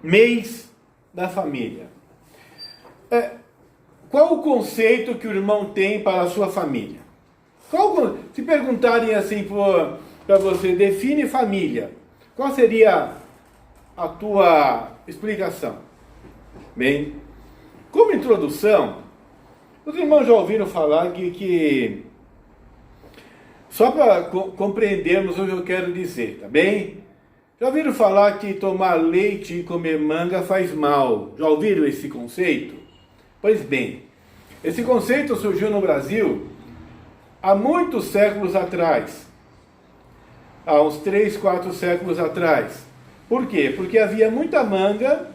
mês da família. Qual o conceito que o irmão tem para a sua família? Se perguntarem assim para você, define família, qual seria a tua explicação? Bem, como introdução, os irmãos já ouviram falar que só para compreendermos o que eu quero dizer, tá bem? Já ouviram falar que tomar leite e comer manga faz mal? Já ouviram esse conceito? Pois bem, esse conceito surgiu no Brasil há muitos séculos atrás. Há uns 3, 4 séculos atrás. Por quê? Porque havia muita manga,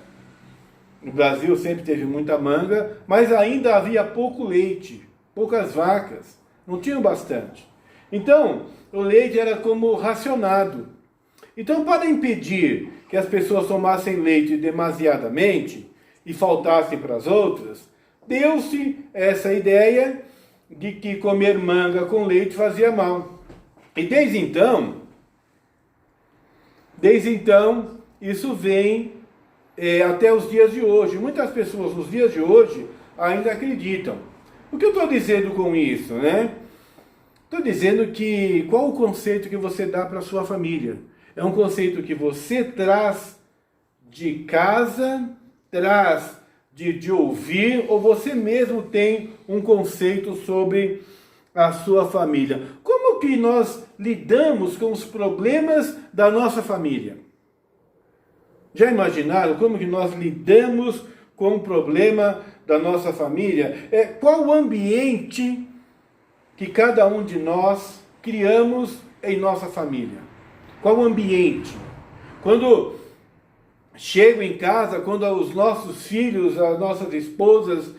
no Brasil sempre teve muita manga, mas ainda havia pouco leite, poucas vacas, não tinham bastante. Então, o leite era como racionado. Então, para impedir que as pessoas tomassem leite demasiadamente e faltassem para as outras, deu-se essa ideia de que comer manga com leite fazia mal. E desde então, isso vem até os dias de hoje. Muitas pessoas nos dias de hoje ainda acreditam. O que eu estou dizendo com isso, né? Estou dizendo que qual o conceito que você dá para a sua família? É um conceito que você traz de casa, traz de ouvir, ou você mesmo tem um conceito sobre a sua família? Como que nós lidamos com os problemas da nossa família? Já imaginaram como que nós lidamos com o problema da nossa família? Qual o ambiente que cada um de nós criamos em nossa família? Qual o ambiente? Quando chego em casa, quando os nossos filhos, as nossas esposas,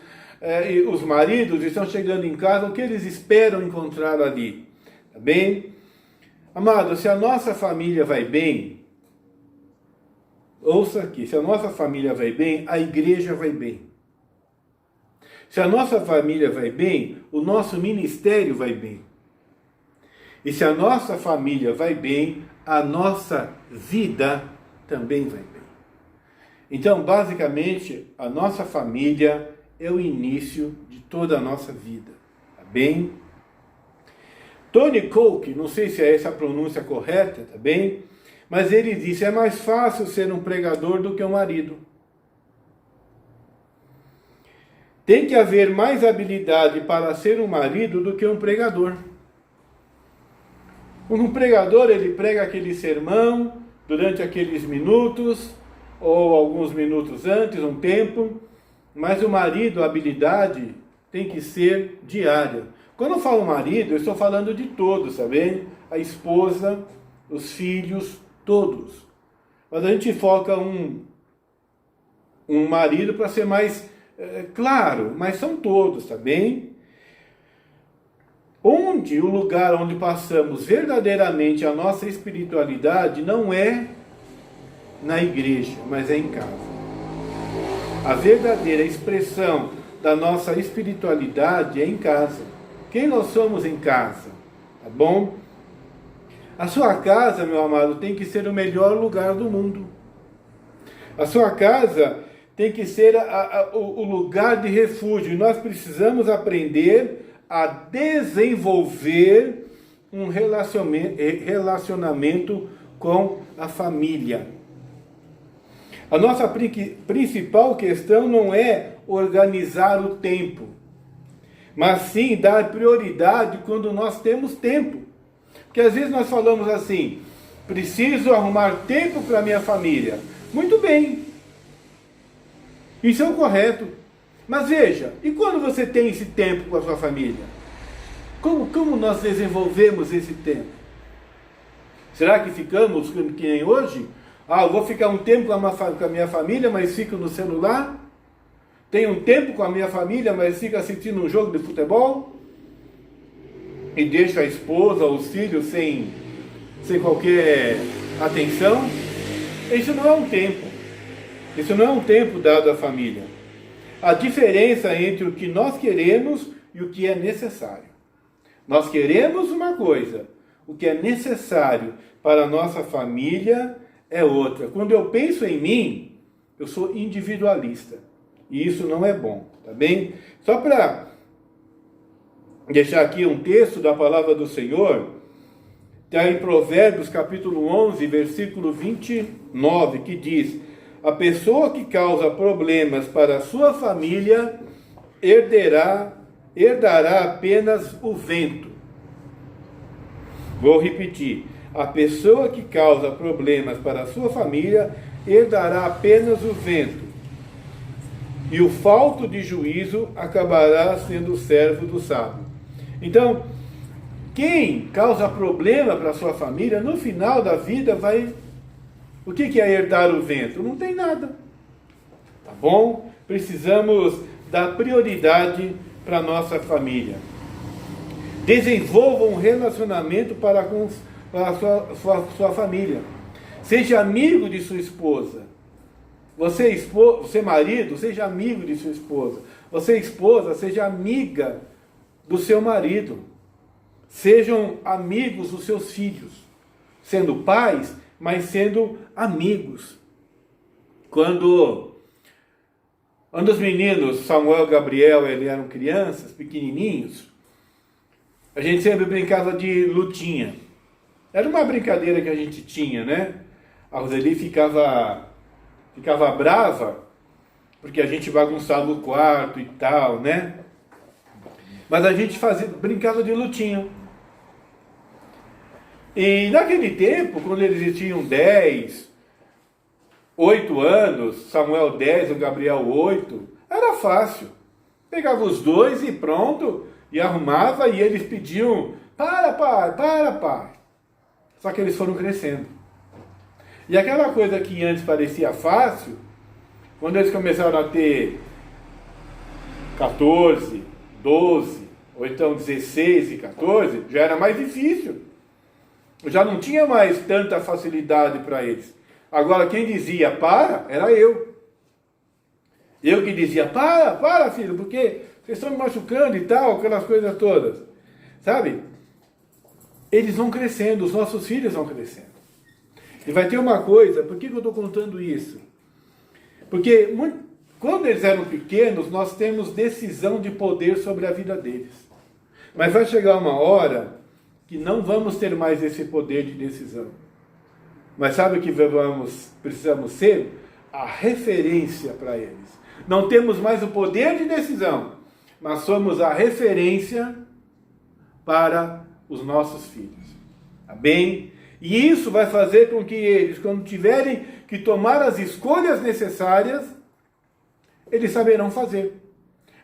e os maridos estão chegando em casa, o que eles esperam encontrar ali? Tá bem? Amado, se a nossa família vai bem, ouça aqui, se a nossa família vai bem, a igreja vai bem. Se a nossa família vai bem, o nosso ministério vai bem. E se a nossa família vai bem, a nossa vida também vai bem. Então, basicamente, a nossa família é o início de toda a nossa vida. Tá bem? Tony Coke, não sei se é essa a pronúncia correta, tá bem? Mas ele disse, é mais fácil ser um pregador do que um marido. Tem que haver mais habilidade para ser um marido do que um pregador. Um pregador, ele prega aquele sermão durante aqueles minutos, ou alguns minutos antes, um tempo, mas o marido, a habilidade, tem que ser diária. Quando eu falo marido, eu estou falando de todos, sabe? A esposa, os filhos, todos. Mas a gente foca um marido para ser mais claro, mas são todos, tá bem? O lugar onde passamos verdadeiramente a nossa espiritualidade não é na igreja, mas é em casa. A verdadeira expressão da nossa espiritualidade é em casa. Quem nós somos em casa, tá bom? A sua casa, meu amado, tem que ser o melhor lugar do mundo. A sua casa tem que ser o lugar de refúgio. E nós precisamos aprender a desenvolver um relacionamento com a família. A nossa principal questão não é organizar o tempo, mas sim dar prioridade quando nós temos tempo. Porque às vezes nós falamos assim, preciso arrumar tempo para minha família. Muito bem, isso é o correto. Mas veja, e quando você tem esse tempo com a sua família? Como nós desenvolvemos esse tempo? Será que ficamos que nem hoje? Eu vou ficar um tempo com a minha família, mas fico no celular? Tenho um tempo com a minha família, mas fico assistindo um jogo de futebol? E deixo a esposa, os filhos sem qualquer atenção? Isso não é um tempo. Isso não é um tempo dado à família. A diferença entre o que nós queremos e o que é necessário. Nós queremos uma coisa, o que é necessário para a nossa família é outra. Quando eu penso em mim, eu sou individualista. E isso não é bom, tá bem? Só para deixar aqui um texto da palavra do Senhor, está em Provérbios capítulo 11, versículo 29, que diz: a pessoa que causa problemas para a sua família herdará apenas o vento. Vou repetir: a pessoa que causa problemas para a sua família herdará apenas o vento, e o falto de juízo acabará sendo servo do sábio. Então, quem causa problema para a sua família, no final da vida vai... O que é herdar o vento? Não tem nada. Tá bom? Precisamos dar prioridade para a nossa família. Desenvolva um relacionamento para a sua família. Seja amigo de sua esposa. Você marido, seja amigo de sua esposa. Você esposa, seja amiga do seu marido. Sejam amigos dos seus filhos. Sendo pais, mas sendo amigos. Quando os meninos, Samuel e Gabriel, eles eram crianças, pequenininhos, a gente sempre brincava de lutinha. Era uma brincadeira que a gente tinha, né? A Roseli ficava brava, porque a gente bagunçava o quarto e tal, né? Mas a gente brincava de lutinha. E naquele tempo, quando eles tinham 8 anos, Samuel 10, o Gabriel 8, era fácil. Pegava os dois e pronto, e arrumava, e eles pediam: para pai. Só que eles foram crescendo. E aquela coisa que antes parecia fácil, quando eles começaram a ter 14, 12, ou então 16 e 14, já era mais difícil. Já não tinha mais tanta facilidade para eles. Agora, quem dizia para, era eu. Eu que dizia: para filho, porque vocês estão me machucando e tal, aquelas coisas todas. Sabe? Eles vão crescendo, os nossos filhos vão crescendo. E vai ter uma coisa, por que eu estou contando isso? Porque quando eles eram pequenos, nós temos decisão de poder sobre a vida deles. Mas vai chegar uma hora que não vamos ter mais esse poder de decisão. Mas sabe o que precisamos ser? A referência para eles. Não temos mais o poder de decisão, mas somos a referência para os nossos filhos. Tá bem? E isso vai fazer com que eles, quando tiverem que tomar as escolhas necessárias, eles saberão fazer.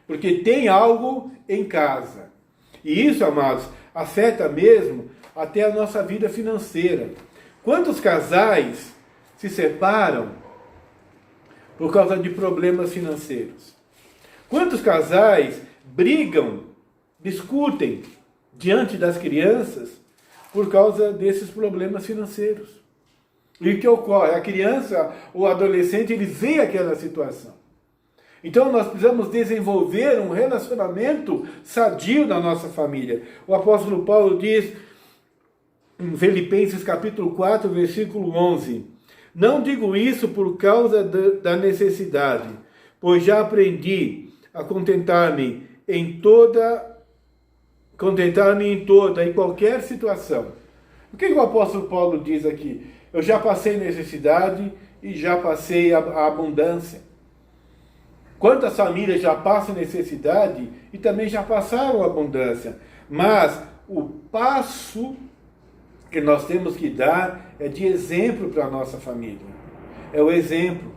Porque tem algo em casa. E isso, amados, afeta mesmo até a nossa vida financeira. Quantos casais se separam por causa de problemas financeiros? Quantos casais brigam, discutem diante das crianças por causa desses problemas financeiros? E o que ocorre? A criança ou o adolescente, ele vê aquela situação. Então nós precisamos desenvolver um relacionamento sadio na nossa família. O apóstolo Paulo diz em Filipenses capítulo 4, versículo 11: não digo isso por causa da necessidade, pois já aprendi a contentar-me em toda e qualquer situação. O que o apóstolo Paulo diz aqui? Eu já passei necessidade e já passei a abundância. Quantas famílias já passam necessidade e também já passaram abundância? Mas o passo que nós temos que dar é de exemplo para a nossa família. É o exemplo.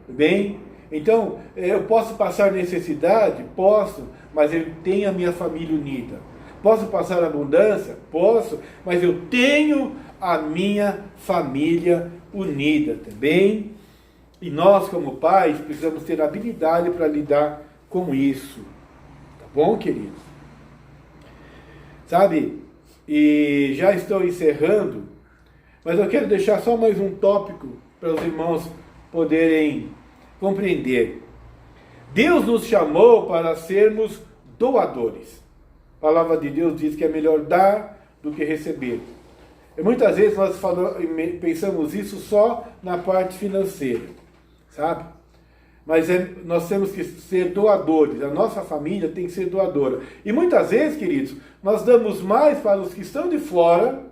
Bem? Então, eu posso passar necessidade? Posso, mas eu tenho a minha família unida. Posso passar abundância? Posso, mas eu tenho a minha família unida também. E nós, como pais, precisamos ter habilidade para lidar com isso. Tá bom, queridos? Sabe? E já estou encerrando, mas eu quero deixar só mais um tópico para os irmãos poderem compreender. Deus nos chamou para sermos doadores. A palavra de Deus diz que é melhor dar do que receber. E muitas vezes nós pensamos isso só na parte financeira. sabe? Mas nós temos que ser doadores, a nossa família tem que ser doadora. E muitas vezes, queridos, nós damos mais para os que estão de fora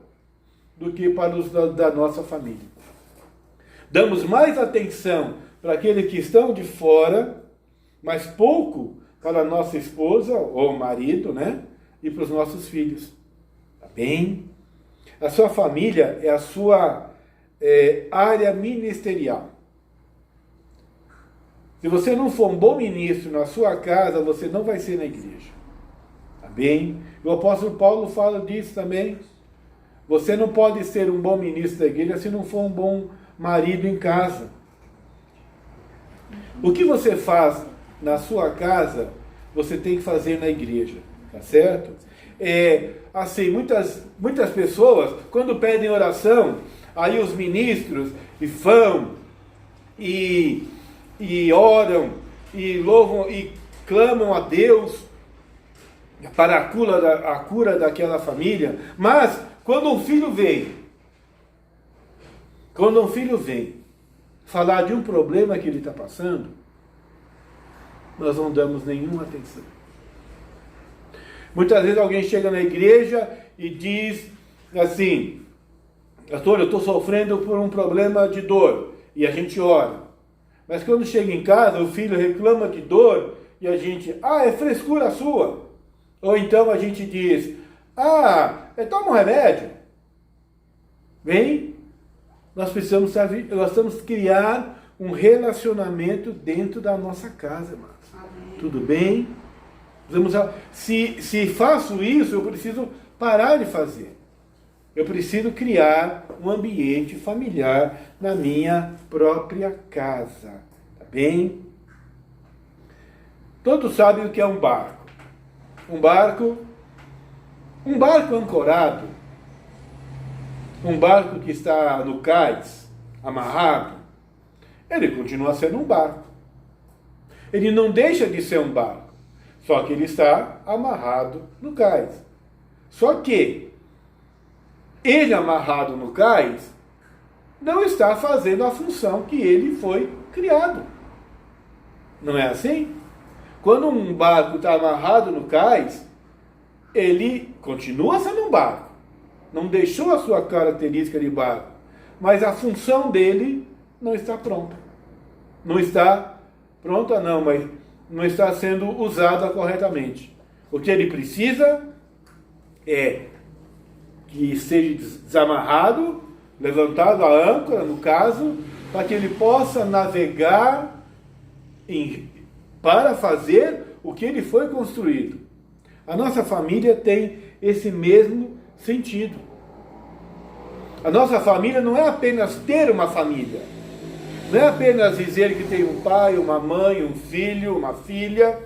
do que para os da nossa família. Damos mais atenção para aqueles que estão de fora, mas pouco para a nossa esposa ou marido, né? E para os nossos filhos. Tá bem? A sua família é a sua área ministerial. Se você não for um bom ministro na sua casa, você não vai ser na igreja. Tá bem? O apóstolo Paulo fala disso também. Você não pode ser um bom ministro da igreja se não for um bom marido em casa. O que você faz na sua casa, você tem que fazer na igreja. Tá certo? Assim, muitas pessoas, quando pedem oração, aí os ministros vão e oram, e louvam, e clamam a Deus para a cura daquela família. Mas, quando um filho vem falar de um problema que ele está passando, nós não damos nenhuma atenção. Muitas vezes alguém chega na igreja e diz assim: pastor, eu estou sofrendo por um problema de dor, e a gente ora. Mas quando chega em casa, o filho reclama de dor e a gente, é frescura sua. Ou então a gente diz, toma um remédio. Bem, nós precisamos criar um relacionamento dentro da nossa casa, irmãos. Amém. Tudo bem? Se faço isso, eu preciso parar de fazer. Eu preciso criar um ambiente familiar na minha própria casa. Tá bem? Todos sabem o que é um barco. Um barco ancorado, um barco que está no cais, amarrado, ele continua sendo um barco. Ele não deixa de ser um barco, só que ele está amarrado no cais. Só que ele amarrado no cais não está fazendo a função que ele foi criado. Não é assim? Quando um barco está amarrado no cais, ele continua sendo um barco. Não deixou a sua característica de barco. Mas a função dele não está pronta. Não está pronta não, mas não está sendo usada corretamente. O que ele precisa é que seja desamarrado, levantado a âncora, no caso, para que ele possa navegar para fazer o que ele foi construído. A nossa família tem esse mesmo sentido. A nossa família não é apenas ter uma família. Não é apenas dizer que tem um pai, uma mãe, um filho, uma filha,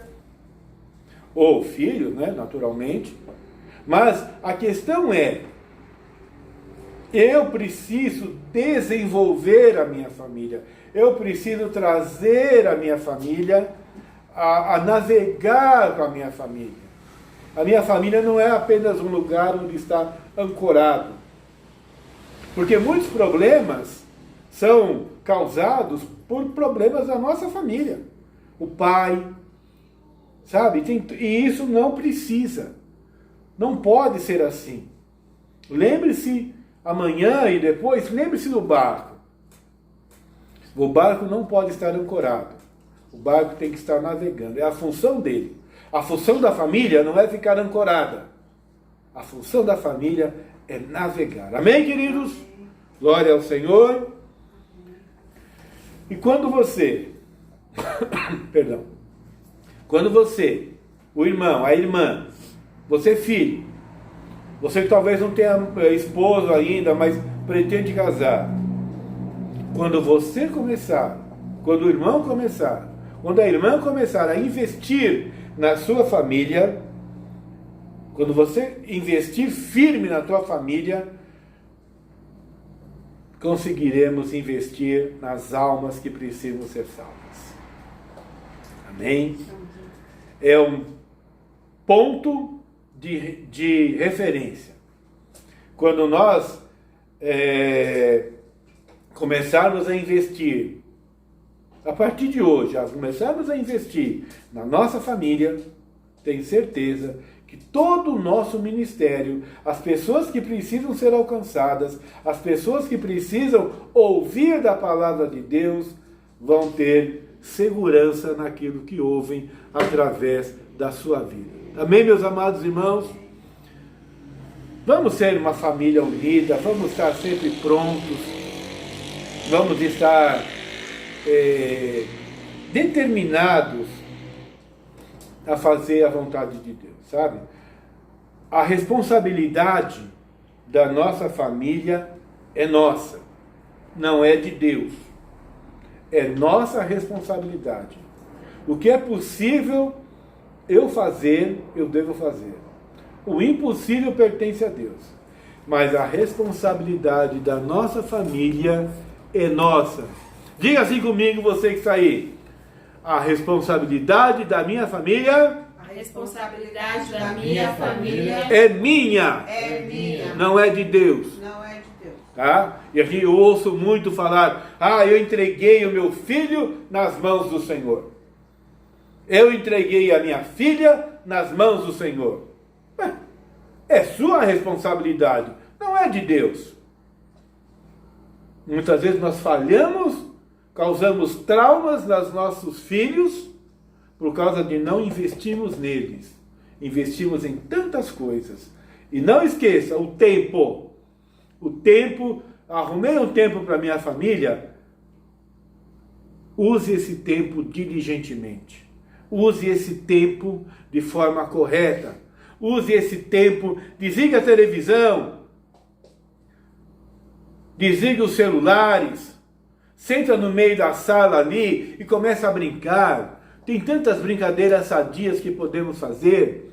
ou filho, né, naturalmente. Mas a questão é, eu preciso desenvolver a minha família. Eu preciso trazer a minha família a navegar com a minha família. A minha família não é apenas um lugar onde está ancorado. Porque muitos problemas são causados por problemas da nossa família. O pai, sabe? E isso não precisa. Não pode ser assim. Lembre-se amanhã e depois, lembre-se do barco. O barco não pode estar ancorado. O barco tem que estar navegando. É a função dele. A função da família não é ficar ancorada. A função da família é navegar. Amém, queridos? Glória ao Senhor. E quando você, quando você, o irmão, a irmã, você filho, você que talvez não tenha esposo ainda, mas pretende casar, quando você começar, quando o irmão começar, quando a irmã começar a investir na sua família, quando você investir firme na tua família, conseguiremos investir nas almas que precisam ser salvas. Amém? É um ponto de referência. Quando nós começarmos a investir a partir de hoje, começamos a investir na nossa família, tenho certeza que todo o nosso ministério, as pessoas que precisam ser alcançadas, as pessoas que precisam ouvir da palavra de Deus, vão ter segurança naquilo que ouvem através da sua vida. Amém, meus amados irmãos? Vamos ser uma família unida, vamos estar sempre prontos, vamos estar determinados a fazer a vontade de Deus, sabe? A responsabilidade da nossa família é nossa, não é de Deus. É nossa responsabilidade. O que é possível eu fazer, eu devo fazer. O impossível pertence a Deus. Mas a responsabilidade da nossa família é nossa. Diga assim comigo, você que está aí. A responsabilidade da minha família... A responsabilidade da minha família... É minha. É minha. Não é de Deus. Não é de Deus. Tá? E aqui eu ouço muito falar, eu entreguei o meu filho nas mãos do Senhor. Eu entreguei a minha filha nas mãos do Senhor. É sua responsabilidade, não é de Deus. Muitas vezes nós falhamos, causamos traumas nos nossos filhos, por causa de não investirmos neles. Investimos em tantas coisas. E não esqueça, o tempo, arrumei um tempo para minha família, use esse tempo diligentemente. Use esse tempo de forma correta. Use esse tempo, desligue a televisão, desligue os celulares, senta no meio da sala ali e começa a brincar. Tem tantas brincadeiras sadias que podemos fazer.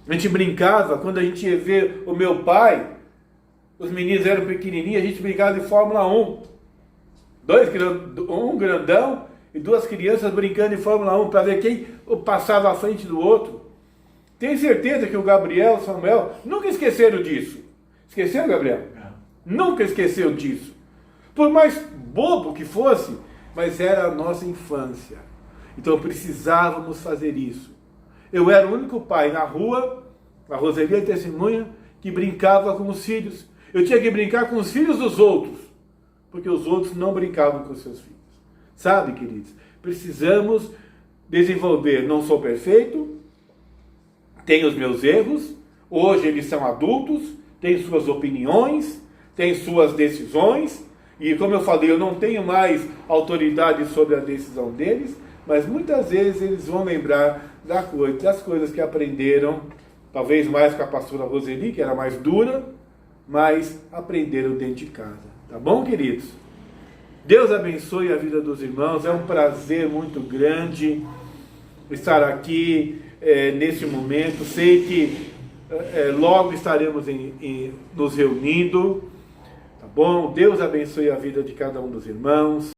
A gente brincava, quando a gente ia ver o meu pai, os meninos eram pequenininhos, a gente brincava de Fórmula 1. Um grandão e duas crianças brincando de Fórmula 1 para ver quem passava à frente do outro. Tenho certeza que o Gabriel, o Samuel, nunca esqueceram disso. Esqueceram, Gabriel? Nunca esqueceu disso. Por mais bobo que fosse, mas era a nossa infância. Então precisávamos fazer isso. Eu era o único pai na rua, a Roseli é testemunha, que brincava com os filhos. Eu tinha que brincar com os filhos dos outros, porque os outros não brincavam com os seus filhos. Sabe, queridos? Precisamos desenvolver. Não sou perfeito, tenho os meus erros, hoje eles são adultos, têm suas opiniões, têm suas decisões, e como eu falei, eu não tenho mais autoridade sobre a decisão deles, mas muitas vezes eles vão lembrar das coisas que aprenderam, talvez mais com a pastora Roseli, que era mais dura, mas aprenderam dentro de casa. Tá bom, queridos? Deus abençoe a vida dos irmãos, é um prazer muito grande estar aqui nesse momento. Sei que logo estaremos nos reunindo, tá bom? Deus abençoe a vida de cada um dos irmãos.